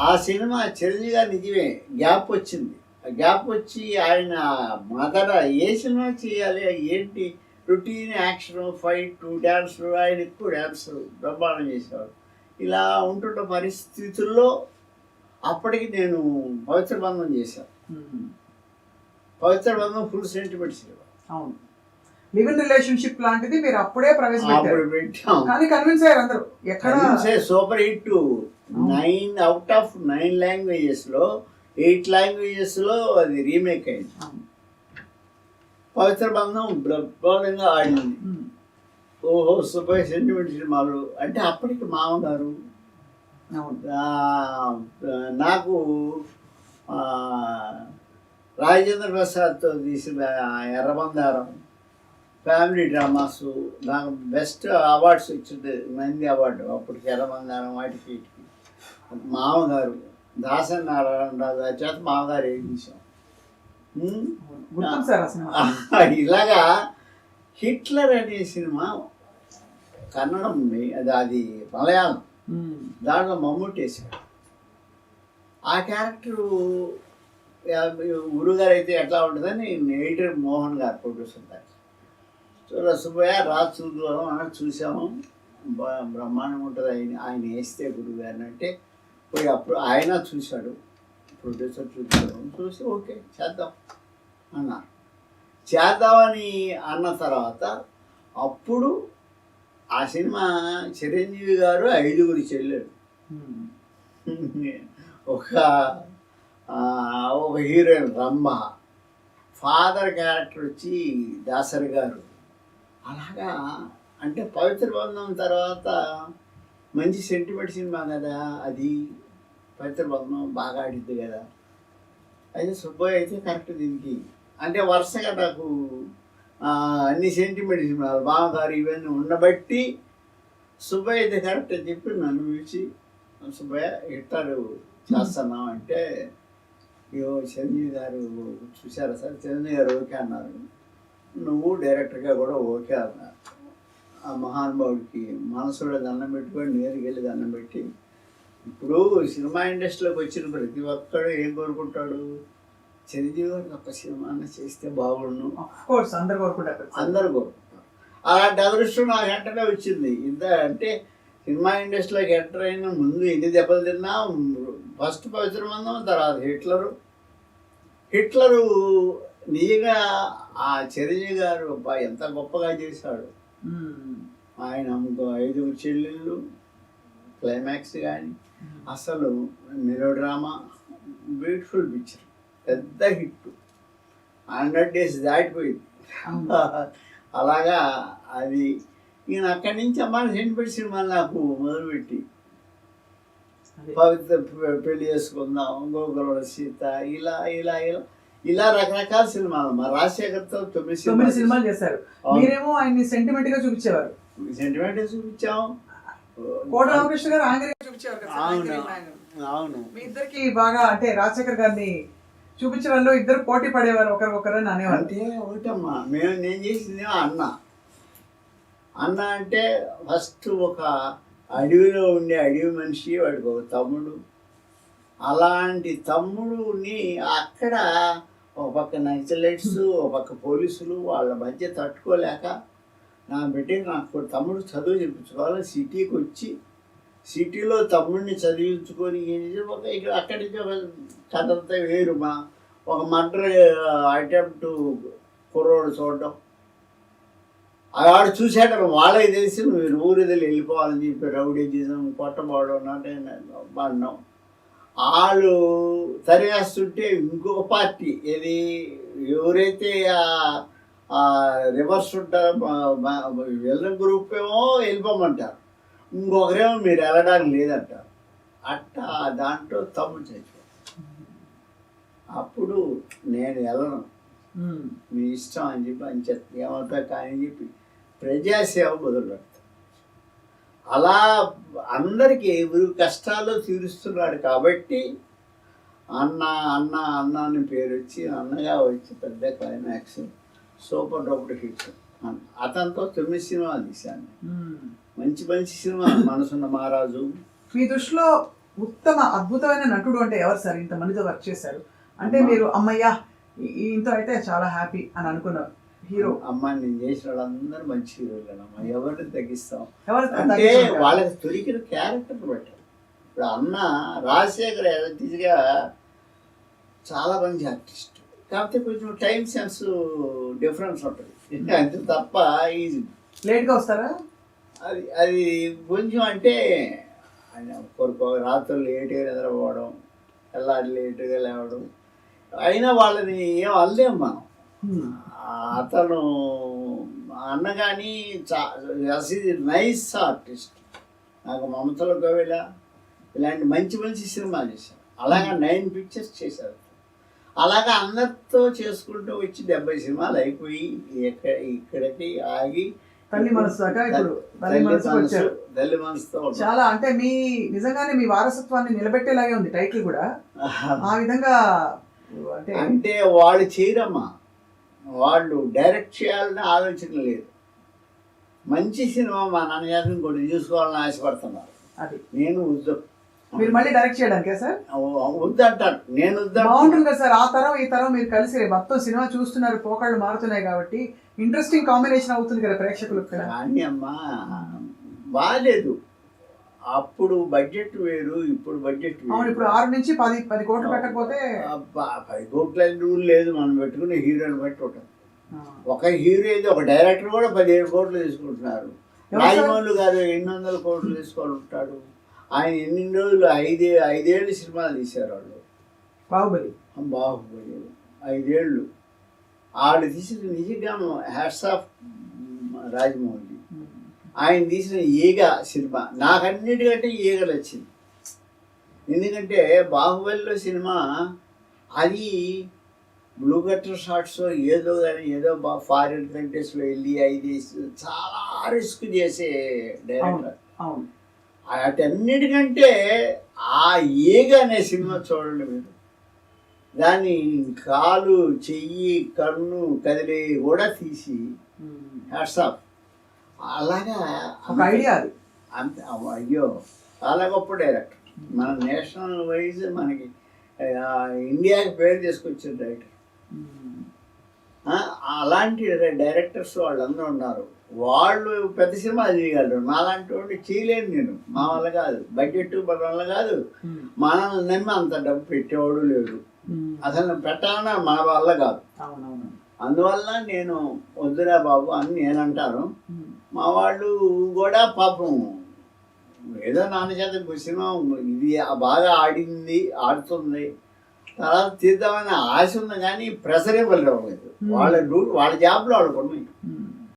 ఆ సినిమా చిరంజీవి గారు నిజమే గ్యాప్ వచ్చింది. గ్యాప్ వచ్చి ఆయన మొదట ఏ సినిమా చేయాలి ఏంటి రొటీన్ యాక్షన్ ఫైట్ డ్యాన్స్, ఆయన ఎక్కువ డ్యాన్స్ బ్రహ్మాండం చేసేవాడు. ఇలా ఉంటున్న పరిస్థితుల్లో అప్పటికి నేను పవిత్ర బంధం చేశాను. పవిత్ర బంధం ఫుల్ సెంటిమెంట్ సినిమా. అవును, లివ్ ఇన్ రిలేషన్షిప్ లాంటిది మీరు అప్పుడే ప్రవేశపెట్టారు. అప్పుడు పెట్టాం, కానీ కన్విన్స్ అయ్యారు అందరూ. ఎక్కడ సూపర్ హిట్. 9 out of 9 లాంగ్వేజెస్లో 8 లాంగ్వేజెస్లో అది రీమేక్ అయింది. పవిత్ర బంధం బ్రహ్మాండంగా ఆడింది. ఓహో సూపర్ సెంటిమెంట్ సినిమాలు అంటే అప్పటికి మామగారు నాకు రాజేంద్ర ప్రసాద్తో తీసిన ఎర్రబందారం ఫ్యామిలీ డ్రామాస్ నాకు బెస్ట్ అవార్డ్స్ వచ్చింది. నంది అవార్డు అప్పటికి ఎర్రబందారం వాటికి మామగారు దాసన్ నారాయణరావు గారి చేత మామగారు వేయించాం. ఇలాగా హిట్లర్ అనే సినిమా కన్నడం ఉంది, అది మలయాళం. దాంట్లో మమ్ముట్టి వేసాడు. ఆ క్యారెక్టరు గురుగారు అయితే ఎట్లా ఉంటుందని ఎడిటర్ మోహన్ గారు ప్రొడ్యూసర్ గారు సుబ్బయ్య రాజు చూద్దాం అని చూసాము. బ్రహ్మాండం ఉంటుంది ఆయన వేస్తే గురుగారిని అంటే పోయి అప్పుడు ఆయన చూశాడు, ప్రొడ్యూసర్ చూసి ఓకే చేద్దాం అన్నారు. చేద్దామని అన్న తర్వాత అప్పుడు ఆ సినిమా చిరంజీవి గారు 5 చెల్లెలు, ఒక హీరోయిన్ రంభ, ఫాదర్ క్యారెక్టర్ వచ్చి దాసరి గారు. అలాగా అంటే పవిత్ర బంధం తర్వాత మంచి సెంటిమెంట్ సినిమా కదా అది. పవిత్ర బంధం బాగా ఆడిద్ది కదా. అయితే సుబ్బయ్య అయితే కరెక్ట్ దీనికి అంటే వరుసగా నాకు అన్ని సెంటిమెంట్ సినిమాలు బావగారు ఇవన్నీ ఉండబట్టి సుబ్బయ్య అయితే కరెక్ట్ అని చెప్పి నన్ను పిలిచి సుబ్బయ్య ఇట్టారు చేస్తున్నాం అంటే ఇగో చిరంజీవి గారు చూశారా సార్, చిరంజీవి గారు ఓకే అన్నారు, నువ్వు డైరెక్టర్గా కూడా ఓకే అన్నారు. ఆ మహానుభావుడికి మనసులో దండం పెట్టుకొని నేరుగా వెళ్ళి దండం పెట్టి ఇప్పుడు సినిమా ఇండస్ట్రీలోకి వచ్చిన ప్రతి ఒక్కడు ఏం కోరుకుంటాడు, చిరంజీవి గారికి ఒక సినిమా చేస్తే బాగుండు. అందరు కోరుకుంటారు. అలాంటి అదృష్టం నాకు వెంటనే వచ్చింది. అంటే సినిమా ఇండస్ట్రీలోకి ఎంటర్ అయిన ముందు ఎన్ని దెబ్బలు తిన్నా ఫస్ట్ పవిత్ర బంధం, తర్వాత హిట్లరు నిజంగా ఆ చిరంజీవి గారు ఎంత గొప్పగా చేశాడు. ఆయన 5 చెల్లెళ్ళు క్లైమాక్స్ కానీ అసలు మెలో డ్రామా బ్యూటిఫుల్ పిక్చర్, పెద్ద హిట్. 100 days దాటిపోయింది. అలాగా అది నేను అక్కడి నుంచి అమ్మాయి సెంటిమెంట్ సినిమాలు నాకు మొదలుపెట్టి పవిత్ర పెళ్లి చేసుకుందాం, గోకుల సీత, ఇలా ఇలా ఇలా ఇలా రకరకాల సినిమాలు. మా రాజశేఖర్తో 9 సినిమాలు చేశారు. మీరేమో ఆయన్ని సెంటిమెంట్ గా చూపించేవారు. సెంటిమెంట్ చూపించాం. కోట రామకృష్ణ గారు ఆయన చూపించేవారు. అవును, మీ ఇద్దరికి బాగా అంటే రాజశేఖర్ గారిని చూపించడంలో ఇద్దరు పోటీ పడేవారు ఒకరికొకరు అని అనేవారు. అంటే ఒకటమ్మా నేను చేసింది అన్న అంటే ఫస్ట్ ఒక అడవిలో ఉండే అడవి మనిషి, వాడికి ఒక తమ్ముడు. అలాంటి తమ్ముడుని అక్కడ ఒక పక్క నక్సలైట్స్, ఒక పక్క పోలీసులు, వాళ్ళ మధ్య తట్టుకోలేక నా బిడ్డకి నాకు తమ్ముడు చదువు చెప్పించుకోవాలి, సిటీకి వచ్చి సిటీలో తమ్ముడిని చదివించుకొని ఇక్కడ అక్కడి నుంచి ఒక కథ అంతా వేరు. ఒక మర్డర్ అటెంప్ట్ కుర్రోడు చూడడం, ఆడు చూసేటప్పుడు వాళ్ళకి తెలిసి మీరు ఊరిదలు వెళ్ళిపోవాలని చెప్పి రౌడీజం కొట్టబడడం పడడం. వాళ్ళు తరివేస్తుంటే ఇంకొక పార్టీ ఏది ఎవరైతే రివర్స్ ఉంటారో వెళ్ళిన గ్రూప్ ఏమో వెళ్ళిపోమంటారు, ఇంకొకరేమో మీరు వెళ్ళడానికి లేదంటారు. అట్టా దాంట్లో తమ్ముడు చచ్చిపోతారు. అప్పుడు నేను వెళ్ళను, మీ ఇష్టం అని చెప్పి అని చెప్తే ఏమవుతా కానీ చెప్పి ప్రజాసేవ మొదలు పెడతాను. అలా అందరికీ ఎవరు కష్టాలు తీరుస్తున్నాడు కాబట్టి అన్న అన్న అన్న అని పేరు వచ్చి అన్నగా వచ్చి పెద్ద క్లైమాక్స్ సూపర్ డూపర్ హిట్. అతనితో 9 సినిమాలు తీశాను, మంచి మంచి సినిమా. మనసున్న మహారాజు. మీ దృష్టిలో ఉత్తమ అద్భుతమైన నటుడు అంటే ఎవరు సార్? ఇంతమందితో వర్క్ చేశారు అంటే మీరు అమ్మయ్యా ఇంత అయితే చాలా హ్యాపీ అని అనుకున్నారు హీరో. అమ్మ నేను చేసిన వాళ్ళందరూ మంచి హీరోలేనమ్మా, ఎవరిని తగ్గిస్తాం ఎవరు అంటే వాళ్ళకి దొరికిన క్యారెక్టర్ పెట్టారు. ఇప్పుడు అన్న రాజశేఖర్ యాక్చువల్గా చాలా మంచి ఆర్టిస్ట్, కాకపోతే కొంచెం టైం సెన్స్ డిఫరెన్స్ ఉంటుంది అంతే తప్ప ఈజీ లేట్గా వస్తారా? అది అది కొంచెం అంటే ఆయన రాత్రులు లేట్గా నిద్రపోవడం, తెల్లారి లేటుగా లేవడం, అయినా వాళ్ళని ఏం అనలేము మనం. అతను అన్న కానీ నైస్ ఆర్టిస్ట్. నాకు మమతలో గోవిల ఇలాంటి మంచి మంచి సినిమాలు చేశారు. అలాగా 9 పిక్చర్స్ చేశారు. అలాగా అందరితో చేసుకుంటూ వచ్చి 70 సినిమాలు అయిపోయి ఇక్కడికి ఆగి తల్లి మనసు దాకా ఇప్పుడు తల్లి మనసుతో చాలా అంటే మీ నిజంగానే మీ వారసత్వాన్ని నిలబెట్టేలాగే ఉంది టైటిల్ కూడా. ఆ విధంగా అంటే వాళ్ళు చేయరమ్మా, వాళ్ళు డైరెక్ట్ చేయాలని ఆలోచన లేదు. మంచి సినిమా మా నాన్నగారిని ఇంకోటి చూసుకోవాలని ఆశపడుతున్నారు. అది నేను మీరు మళ్ళీ డైరెక్ట్ చేయడానికే సార్? వద్దంటారు, నేను బాగుంటుంది కదా సార్. ఆ తరం ఈ తరం మీరు కలిసి మొత్తం సినిమా చూస్తున్నారు, పోకళ్ళు మారుతున్నాయి కాబట్టి ఇంట్రెస్టింగ్ కాంబినేషన్ అవుతుంది కదా ప్రేక్షకులకు. కానీ అమ్మా బాగాలేదు, అప్పుడు బడ్జెట్ వేరు, ఇప్పుడు బడ్జెట్ వేరు. ఇప్పుడు 6 నుంచి 10 కోట్లు పెట్టకపోతే 10 కోట్ల రూల్ లేదు, మనం పెట్టుకునే హీరోని బట్టి ఉంటుంది. ఒక హీరో అయితే ఒక డైరెక్టర్ కూడా 17 కోట్లు తీసుకుంటున్నారు. రాజమౌళి గారు 800 కోట్లు తీసుకుంటాడు. ఆయన ఎన్ని రోజులు 5 ఏళ్ళు సినిమాలు తీశారు వాళ్ళు. బాహుబలి 5 ఏళ్ళు వాళ్ళు తీసిన నిజంగా హ్యాట్స్ ఆఫ్ రాజమౌళి. ఆయన తీసిన ఈగ సినిమా నాకన్నిటికంటే ఈగ నచ్చింది. ఎందుకంటే బాహుబలిలో సినిమా అది బ్లూ కటర్ షాట్స్ ఏదో కానీ ఏదో ఫారిన్ కంట్రీస్లో వెళ్ళి అది చాలా రిస్క్ చేసే డైరెక్టర్. వాటన్నిటికంటే ఆ ఈగ అనే సినిమా చూడండి మీరు, దాన్ని కాలు చెయ్యి కన్ను కదిలి కూడా తీసి హ్యాట్స్ ఆఫ్. అలాగా ఒక ఐడియా అది. అంతే, అయ్యో చాలా గొప్ప డైరెక్టర్. మన నేషనల్ వైజ్ మనకి ఇండియాకి పేరు తీసుకొచ్చిన డైరెక్టర్. అలాంటి డైరెక్టర్స్ వాళ్ళందరూ ఉన్నారు. వాళ్ళు పెద్ద సినిమాలు చేయగలరు, నాలాంటి వాడిని చేయలేను నేను. మా వల్ల కాదు, బడ్జెట్ మన వల్ల కాదు. మనల్ని నమ్మి అంత డబ్బు పెట్టేవాడు లేడు, అసలు పెట్టాలన్నా మన వల్ల కాదు. అందువల్ల నేను వద్దురా బాబు అని నేను అంటాను. మా వాళ్ళు కూడా పాపం ఏదో నాన్న చేత సినిమా ఇది బాగా ఆడుతుంది, తర్వాత తీద్దామని ఆశ ఉంది, కానీ ప్రెషర్ ఇవ్వలేదు. వాళ్ళ జాబ్లో వాళ్ళకున్నాయి.